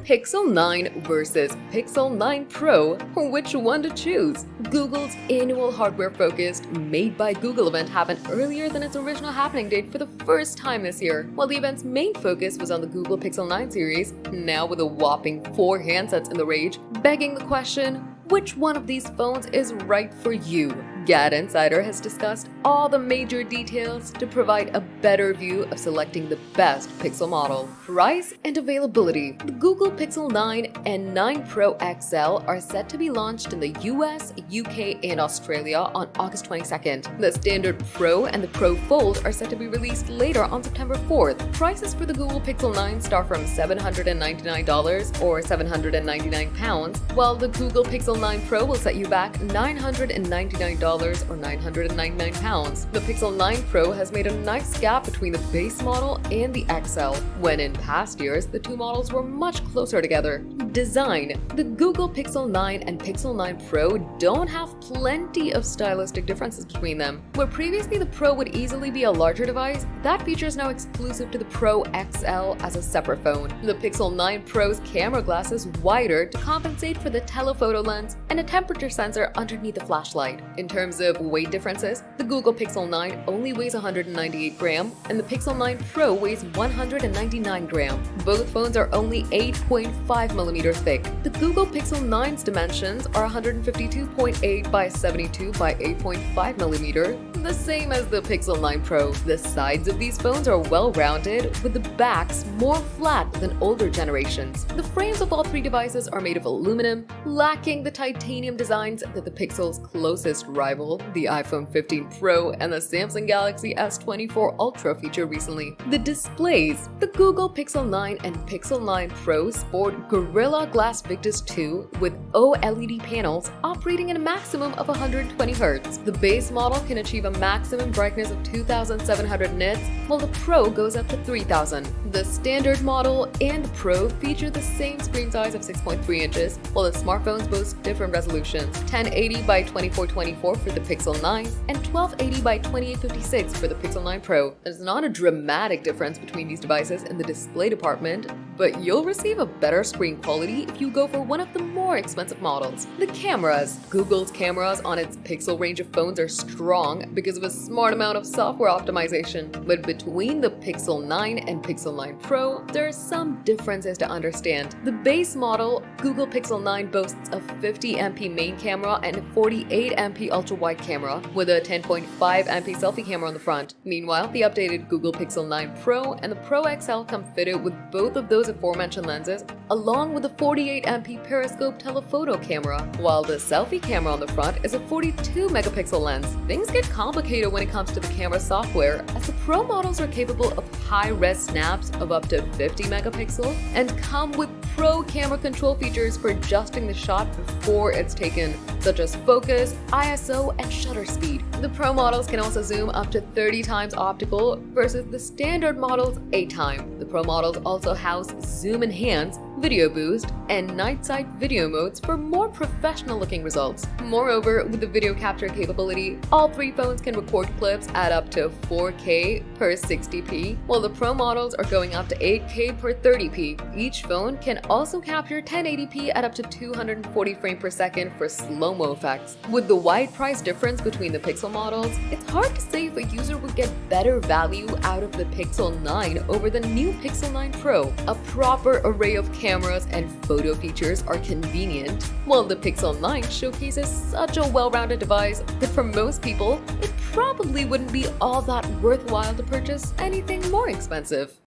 Pixel 9 versus Pixel 9 Pro, which one to choose? Google's annual hardware-focused Made by Google event happened earlier than its original happening date for the first time this year. While the event's main focus was on the Google Pixel 9 series, now with a whopping 4 handsets in the range, begging the question, which one of these phones is right for you? GadInsider has discussed all the major details to provide a better view of selecting the best Pixel model. Price and availability. The Google Pixel 9 and 9 Pro XL are set to be launched in the US, UK, and Australia on August 22nd. The standard Pro and the Pro Fold are set to be released later on September 4th. Prices for the Google Pixel 9 start from $799 or £799, while the Google Pixel 9 Pro will set you back $999 or £999. The Pixel 9 Pro has made a nice gap between the base model and the XL, when in past years the two models were much closer together. Design. The Google Pixel 9 and Pixel 9 Pro don't have plenty of stylistic differences between them. Where previously the Pro would easily be a larger device, that feature is now exclusive to the Pro XL as a separate phone. The Pixel 9 Pro's camera glass is wider to compensate for the telephoto lens and a temperature sensor underneath the flashlight. In terms of weight differences, the Google Pixel 9 only weighs 198 grams and the Pixel 9 Pro weighs 199 grams. Both phones are only 8.5 millimeters thick. The Google Pixel 9's dimensions are 152.8 by 72 by 8.5 millimeter, the same as the Pixel 9 Pro. The sides of these phones are well-rounded, with the backs more flat than older generations. The frames of all three devices are made of aluminum, lacking the titanium designs that the Pixel's closest rival, the iPhone 15 Pro and the Samsung Galaxy S24 Ultra feature recently. The displays. The Google Pixel 9 and Pixel 9 Pro sport Gorilla Glass Victus 2 with OLED panels operating at a maximum of 120 Hz. The base model can achieve a maximum brightness of 2,700 nits, while the Pro goes up to 3,000. The standard model and Pro feature the same screen size of 6.3 inches, while the smartphones boast different resolutions: 1080 by 2424 for the Pixel 9 and 1280 by 2856 for the Pixel 9 Pro. There's not a dramatic difference between these devices in the display department, but you'll receive a better screen quality if you go for one of the more expensive models. The cameras. Google's cameras on its Pixel range of phones are strong because of a smart amount of software optimization, but between the Pixel 9 and Pixel 9 Pro, there are some differences to understand. The base model, Google Pixel 9, boasts a 50MP main camera and a 48MP ultra-wide camera with a 10.5MP selfie camera on the front. Meanwhile, the updated Google Pixel 9 Pro and the Pro XL come fitted with both of those aforementioned lenses, along with a 48MP periscope telephoto camera, while the selfie camera on the front is a 42-megapixel lens. Things get complicated when it comes to the camera software, as the Pro models are capable of high-res snaps of up to 50 megapixels and come with Pro camera control features for adjusting the shot before it's taken, such as focus, ISO, and shutter speed. The Pro models can also zoom up to 30 times optical versus the standard model's 8 times. The Pro models also house Zoom Enhance, Video Boost, and Night Sight video modes for more professional-looking results. Moreover, with the video capture capability, all three phones can record clips at up to 4K per 60p, while the Pro models are going up to 8K per 30p. Each phone can also capture 1080p at up to 240 frames per second for slow-mo effects. With the wide price difference between the Pixel models, it's hard to say if a user would get better value out of the Pixel 9 over the new Pixel 9 Pro. A proper array of cameras and photo features are convenient, while the Pixel 9 showcases such a well-rounded device that for most people, it probably wouldn't be all that worthwhile to purchase anything more expensive.